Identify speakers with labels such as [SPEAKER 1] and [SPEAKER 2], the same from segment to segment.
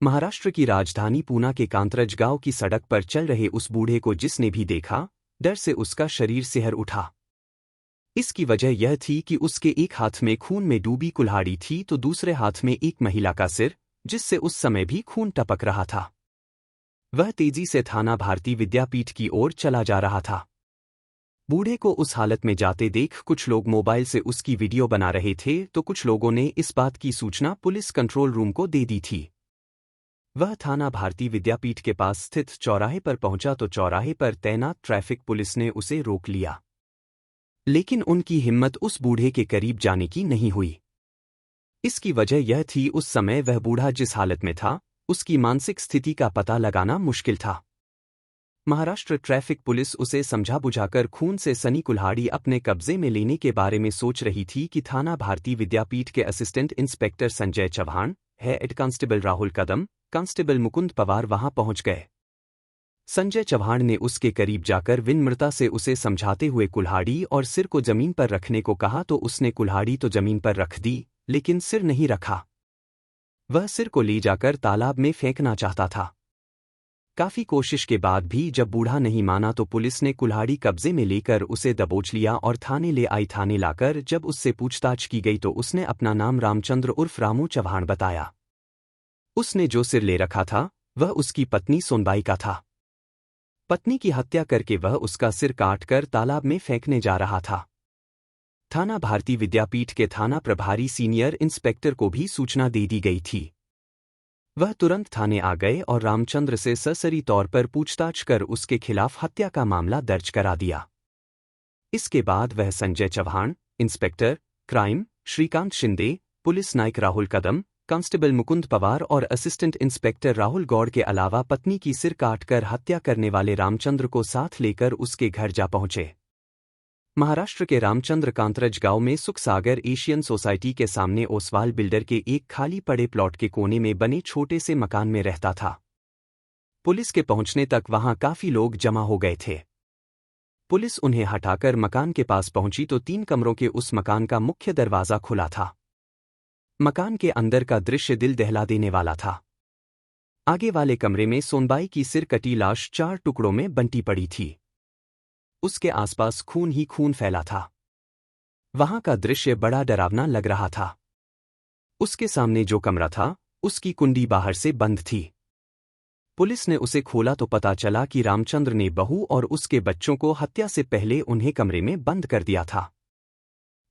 [SPEAKER 1] महाराष्ट्र की राजधानी पूना के कांतरज गांव की सड़क पर चल रहे उस बूढ़े को जिसने भी देखा, डर से उसका शरीर सिहर उठा। इसकी वजह यह थी कि उसके एक हाथ में खून में डूबी कुल्हाड़ी थी तो दूसरे हाथ में एक महिला का सिर, जिससे उस समय भी खून टपक रहा था। वह तेजी से थाना भारती विद्यापीठ की ओर चला जा रहा था। बूढ़े को उस हालत में जाते देख कुछ लोग मोबाइल से उसकी वीडियो बना रहे थे तो कुछ लोगों ने इस बात की सूचना पुलिस कंट्रोल रूम को दे दी थी। वह थाना भारती विद्यापीठ के पास स्थित चौराहे पर पहुंचा तो चौराहे पर तैनात ट्रैफिक पुलिस ने उसे रोक लिया, लेकिन उनकी हिम्मत उस बूढ़े के करीब जाने की नहीं हुई। इसकी वजह यह थी उस समय वह बूढ़ा जिस हालत में था, उसकी मानसिक स्थिति का पता लगाना मुश्किल था। महाराष्ट्र ट्रैफिक पुलिस उसे समझा बुझाकर खून से सनी कुल्हाड़ी अपने कब्जे में लेने के बारे में सोच रही थी कि थाना भारती विद्यापीठ के assistant inspector Sanjay Chauhan, head constable Rahul Kadam, constable Mukund Pawar वहां पहुंच गए। संजय चौहान ने उसके करीब जाकर विनम्रता से उसे समझाते हुए कुल्हाड़ी और सिर को जमीन पर रखने को कहा तो उसने कुल्हाड़ी तो जमीन पर रख दी, लेकिन सिर नहीं रखा। वह सिर को ले जाकर तालाब में फेंकना चाहता था। काफी कोशिश के बाद भी जब बूढ़ा नहीं माना तो पुलिस ने कुल्हाड़ी कब्जे में लेकर उसे दबोच लिया और थाने ले आई। थाने लाकर जब उससे पूछताछ की गई तो उसने अपना नाम रामचंद्र उर्फ रामू चौहान बताया। उसने जो सिर ले रखा था वह उसकी पत्नी सोनबाई का था। पत्नी की हत्या करके वह उसका सिर काटकर तालाब में फेंकने जा रहा था। थाना भारती विद्यापीठ के थाना प्रभारी सीनियर इंस्पेक्टर को भी सूचना दे दी गई थी। वह तुरंत थाने आ गए और रामचंद्र से सरसरी तौर पर पूछताछ कर उसके खिलाफ हत्या का मामला दर्ज करा दिया। इसके बाद वह Sanjay Chauhan, inspector crime Shrikant Shinde, police naik Rahul Kadam, constable Mukund Pawar और असिस्टेंट इंस्पेक्टर राहुल गौड़ के अलावा पत्नी की सिर काटकर हत्या करने वाले रामचंद्र को साथ लेकर उसके घर जा पहुंचे। महाराष्ट्र के रामचंद्र कांतरज गांव में सुखसागर एशियन सोसाइटी के सामने ओसवाल बिल्डर के एक खाली पड़े प्लॉट के कोने में बने छोटे से मकान में रहता था। पुलिस के पहुंचने तक वहां काफी लोग जमा हो गए थे। पुलिस उन्हें हटाकर मकान के पास पहुंची तो 3 कमरों के उस मकान का मुख्य दरवाजा खुला था। मकान के अंदर का दृश्य दिल दहला देने वाला था। आगे वाले कमरे में सोनबाई की सिर कटी लाश 4 टुकड़ों में बंटी पड़ी थी। उसके आसपास खून ही खून फैला था। वहां का दृश्य बड़ा डरावना लग रहा था। उसके सामने जो कमरा था उसकी कुंडी बाहर से बंद थी। पुलिस ने उसे खोला तो पता चला कि रामचंद्र ने बहू और उसके बच्चों को हत्या से पहले उन्हें कमरे में बंद कर दिया था।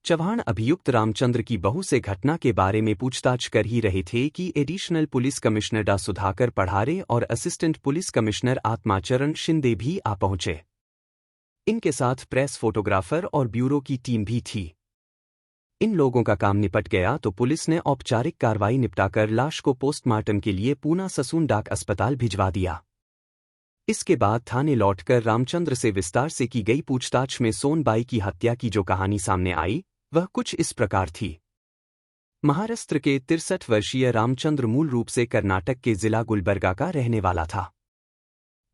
[SPEAKER 1] चौहान अभियुक्त रामचंद्र की बहू से घटना के बारे में पूछताछ कर ही रहे थे कि एडिशनल पुलिस कमिश्नर डा सुधाकर पढ़ारे और असिस्टेंट पुलिस कमिश्नर आत्माचरण शिंदे भी आ पहुंचे। इनके साथ प्रेस फोटोग्राफर और ब्यूरो की टीम भी थी। इन लोगों का काम निपट गया तो पुलिस ने औपचारिक कार्रवाई निपटाकर लाश को पोस्टमार्टम के लिए पूना ससून डाक अस्पताल भिजवा दिया। इसके बाद थाने लौटकर रामचंद्र से विस्तार से की गई पूछताछ में सोनबाई की हत्या की जो कहानी सामने आई वह कुछ इस प्रकार थी। महाराष्ट्र के 63 वर्षीय रामचंद्र मूल रूप से कर्नाटक के जिला गुलबर्गा का रहने वाला था।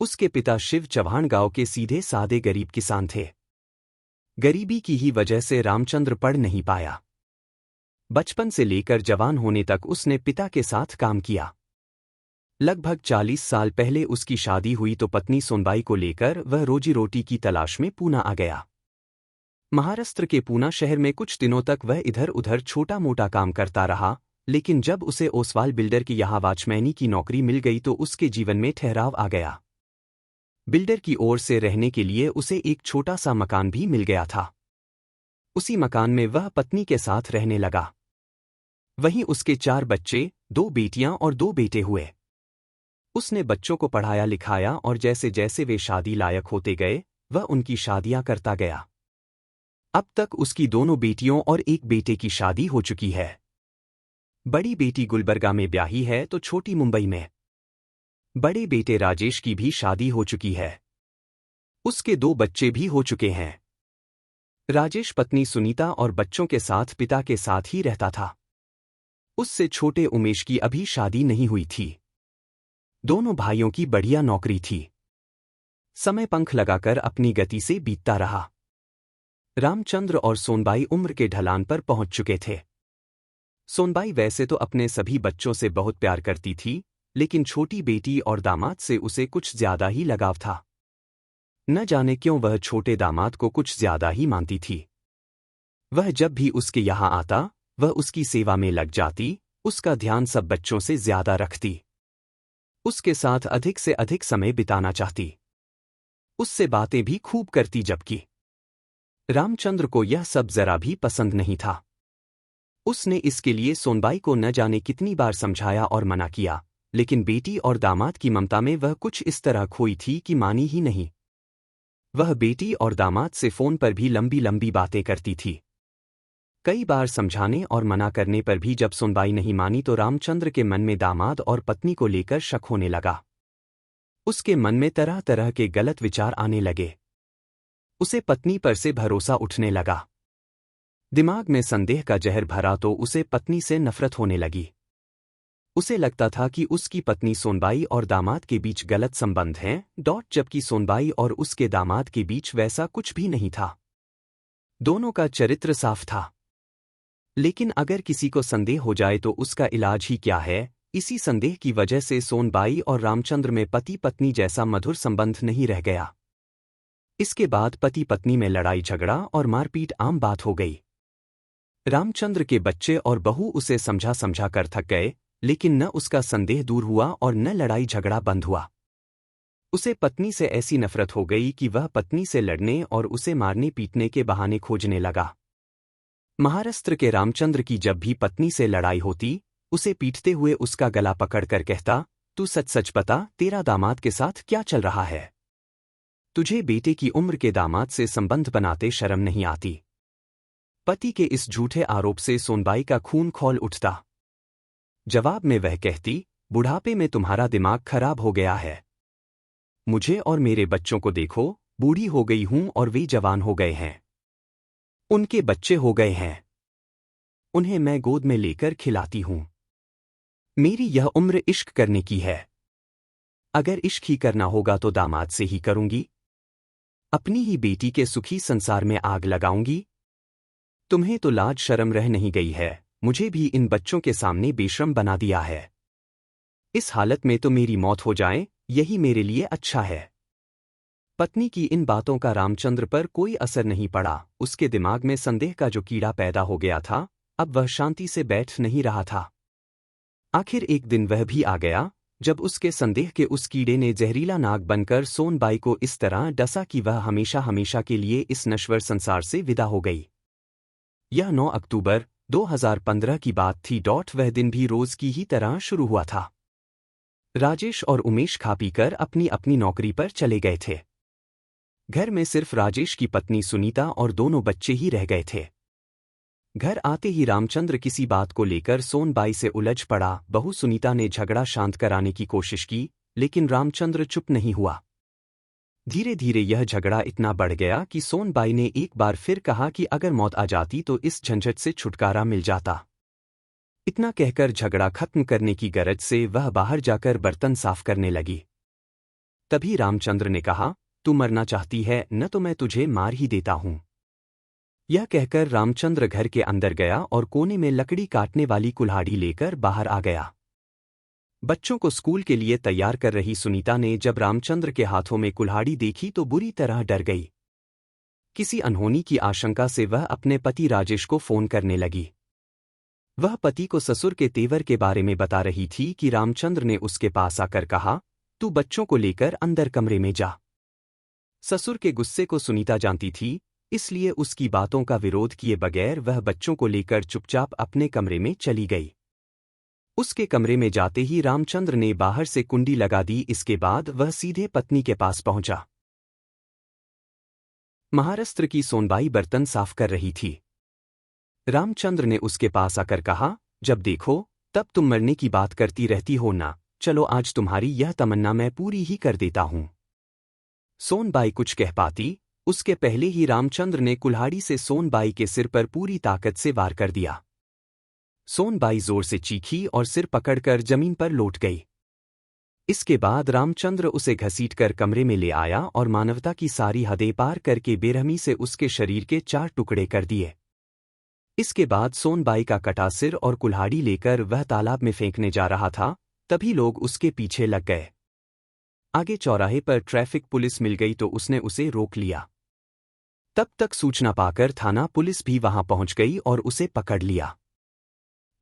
[SPEAKER 1] उसके पिता शिव चौहान गांव के सीधे सादे गरीब किसान थे। गरीबी की ही वजह से रामचंद्र पढ़ नहीं पाया। बचपन से लेकर जवान होने तक उसने पिता के साथ काम किया। लगभग 40 साल पहले उसकी शादी हुई तो पत्नी सोनबाई को लेकर वह रोजी रोटी की तलाश में पूना आ गया। महाराष्ट्र के पूना शहर में कुछ दिनों तक वह इधर उधर छोटा मोटा काम करता रहा, लेकिन जब उसे ओसवाल बिल्डर की यहां वॉचमैनी की नौकरी मिल गई तो उसके जीवन में ठहराव आ गया। बिल्डर की ओर से रहने के लिए उसे एक छोटा सा मकान भी मिल गया था। उसी मकान में वह पत्नी के साथ रहने लगा। वहीं उसके 4 बच्चे, 2 बेटियां और 2 बेटे हुए। उसने बच्चों को पढ़ाया लिखाया और जैसे जैसे वे शादी लायक होते गए वह उनकी शादियां करता गया। अब तक उसकी 2 बेटियों और 1 बेटे की शादी हो चुकी है। बड़ी बेटी गुलबर्गा में ब्याही है तो छोटी मुंबई में। बड़े बेटे राजेश की भी शादी हो चुकी है। उसके 2 बच्चे भी हो चुके हैं। राजेश पत्नी सुनीता और बच्चों के साथ पिता के साथ ही रहता था। उससे छोटे उमेश की अभी शादी नहीं हुई थी। दोनों भाइयों की बढ़िया नौकरी थी। समय पंख लगाकर अपनी गति से बीतता रहा। रामचंद्र और सोनबाई उम्र के ढलान पर पहुंच चुके थे। सोनबाई वैसे तो अपने सभी बच्चों से बहुत प्यार करती थी, लेकिन छोटी बेटी और दामाद से उसे कुछ ज्यादा ही लगाव था। न जाने क्यों वह छोटे दामाद को कुछ ज्यादा ही मानती थी। वह जब भी उसके यहाँ आता, वह उसकी सेवा में लग जाती, उसका ध्यान सब बच्चों से ज्यादा रखती, उसके साथ अधिक से अधिक समय बिताना चाहती, उससे बातें भी खूब करती। जबकि रामचंद्र को यह सब जरा भी पसंद नहीं था। उसने इसके लिए सोनबाई को न जाने कितनी बार समझाया और मना किया, लेकिन बेटी और दामाद की ममता में वह कुछ इस तरह खोई थी कि मानी ही नहीं। वह बेटी और दामाद से फोन पर भी लंबी लंबी बातें करती थी। कई बार समझाने और मना करने पर भी जब सोनबाई नहीं मानी तो रामचंद्र के मन में दामाद और पत्नी को लेकर शक होने लगा। उसके मन में तरह तरह के गलत विचार आने लगे। उसे पत्नी पर से भरोसा उठने लगा। दिमाग में संदेह का जहर भरा तो उसे पत्नी से नफरत होने लगी। उसे लगता था कि उसकी पत्नी सोनबाई और दामाद के बीच गलत संबंध हैं, जबकि सोनबाई और उसके दामाद के बीच वैसा कुछ भी नहीं था। दोनों का चरित्र साफ था। लेकिन अगर किसी को संदेह हो जाए तो उसका इलाज ही क्या है। इसी संदेह की वजह से सोनबाई और रामचंद्र में पति पत्नी जैसा मधुर संबंध नहीं रह गया। इसके बाद पति पत्नी में लड़ाई झगड़ा और मारपीट आम बात हो गई। रामचंद्र के बच्चे और बहू उसे समझा समझा कर थक गए, लेकिन न उसका संदेह दूर हुआ और न लड़ाई झगड़ा बंद हुआ। उसे पत्नी से ऐसी नफरत हो गई कि वह पत्नी से लड़ने और उसे मारने पीटने के बहाने खोजने लगा। महाराष्ट्र के रामचंद्र की जब भी पत्नी से लड़ाई होती, उसे पीटते हुए उसका गला पकड़कर कहता, तू सच सच बता, तेरा दामाद के साथ क्या चल रहा है? तुझे बेटे की उम्र के दामाद से संबंध बनाते शर्म नहीं आती? पति के इस झूठे आरोप से सोनबाई का खून खौल उठता। जवाब में वह कहती, बुढ़ापे में तुम्हारा दिमाग खराब हो गया है। मुझे और मेरे बच्चों को देखो, बूढ़ी हो गई हूं और वे जवान हो गए हैं। उनके बच्चे हो गए हैं। उन्हें मैं गोद में लेकर खिलाती हूं। मेरी यह उम्र इश्क करने की है। अगर इश्क ही करना होगा तो दामाद से ही करूंगी। अपनी ही बेटी के सुखी संसार में आग लगाऊंगी। तुम्हें तो लाज शर्म रह नहीं गई है, मुझे भी इन बच्चों के सामने बेशर्म बना दिया है। इस हालत में तो मेरी मौत हो जाए, यही मेरे लिए अच्छा है। पत्नी की इन बातों का रामचंद्र पर कोई असर नहीं पड़ा। उसके दिमाग में संदेह का जो कीड़ा पैदा हो गया था, अब वह शांति से बैठ नहीं रहा था। आखिर एक दिन वह भी आ गया, जब उसके संदेह के उस कीड़े ने जहरीला नाग बनकर सोनबाई को इस तरह डसा कि वह हमेशा हमेशा के लिए इस नश्वर संसार से विदा हो गई। यह 9 अक्टूबर 2015 की बात थी। वह दिन भी रोज की ही तरह शुरू हुआ था। राजेश और उमेश खा पीकर अपनी अपनी नौकरी पर चले गए थे। घर में सिर्फ राजेश की पत्नी सुनीता और दोनों बच्चे ही रह गए थे। घर आते ही रामचंद्र किसी बात को लेकर सोनबाई से उलझ पड़ा। बहू सुनीता ने झगड़ा शांत कराने की कोशिश की, लेकिन रामचंद्र चुप नहीं हुआ। धीरे धीरे यह झगड़ा इतना बढ़ गया कि सोनबाई ने एक बार फिर कहा कि अगर मौत आ जाती तो इस झंझट से छुटकारा मिल जाता। इतना कहकर झगड़ा खत्म करने की गरज से वह बाहर जाकर बर्तन साफ करने लगी। तभी रामचंद्र ने कहा, तू मरना चाहती है न तो मैं तुझे मार ही देता हूं। यह कहकर रामचंद्र घर के अंदर गया और कोने में लकड़ी काटने वाली कुल्हाड़ी लेकर बाहर आ गया। बच्चों को स्कूल के लिए तैयार कर रही सुनीता ने जब रामचंद्र के हाथों में कुल्हाड़ी देखी तो बुरी तरह डर गई। किसी अनहोनी की आशंका से वह अपने पति राजेश को फोन करने लगी। वह पति को ससुर के तेवर के बारे में बता रही थी कि रामचंद्र ने उसके पास आकर कहा, तू बच्चों को लेकर अंदर कमरे में जा। ससुर के गुस्से को सुनीता जानती थी, इसलिए उसकी बातों का विरोध किए बगैर वह बच्चों को लेकर चुपचाप अपने कमरे में चली गई। उसके कमरे में जाते ही रामचंद्र ने बाहर से कुंडी लगा दी। इसके बाद वह सीधे पत्नी के पास पहुंचा। महाराष्ट्र की सोनबाई बर्तन साफ कर रही थी। रामचंद्र ने उसके पास आकर कहा, जब देखो तब तुम मरने की बात करती रहती हो ना, चलो आज तुम्हारी यह तमन्ना मैं पूरी ही कर देता हूं। सोनबाई कुछ कह पाती, उसके पहले ही रामचंद्र ने कुल्हाड़ी से सोनबाई के सिर पर पूरी ताकत से वार कर दिया। सोनबाई जोर से चीखी और सिर पकड़कर जमीन पर लौट गई। इसके बाद रामचंद्र उसे घसीटकर कमरे में ले आया और मानवता की सारी हदें पार करके बेरहमी से उसके शरीर के 4 टुकड़े कर दिए। इसके बाद सोनबाई का कटा सिर और कुल्हाड़ी लेकर वह तालाब में फेंकने जा रहा था तभी लोग उसके पीछे लग गए। आगे चौराहे पर ट्रैफिक पुलिस मिल गई तो उसने उसे रोक लिया। तब तक सूचना पाकर थाना पुलिस भी वहां पहुंच गई और उसे पकड़ लिया।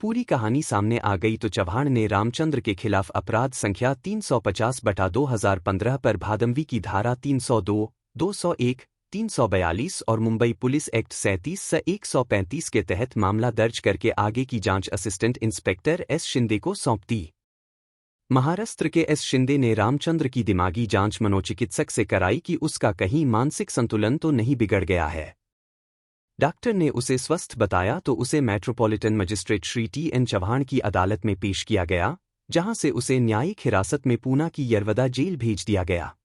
[SPEAKER 1] पूरी कहानी सामने आ गई तो चव्हाण ने रामचंद्र के खिलाफ अपराध संख्या 350/2015 पर भादमवी की धारा 302, 201, 342 और मुंबई पुलिस एक्ट 37/135 के तहत मामला दर्ज करके आगे की जांच असिस्टेंट इंस्पेक्टर एस शिंदे को सौंप दी। महाराष्ट्र के एस शिंदे ने रामचंद्र की दिमागी जांच मनोचिकित्सक से कराई कि उसका कहीं मानसिक संतुलन तो नहीं बिगड़ गया है। डॉक्टर ने उसे स्वस्थ बताया तो उसे metropolitan magistrate Shri T.N. Chavan की अदालत में पेश किया गया, जहां से उसे न्यायिक हिरासत में पूना की यरवदा जेल भेज दिया गया।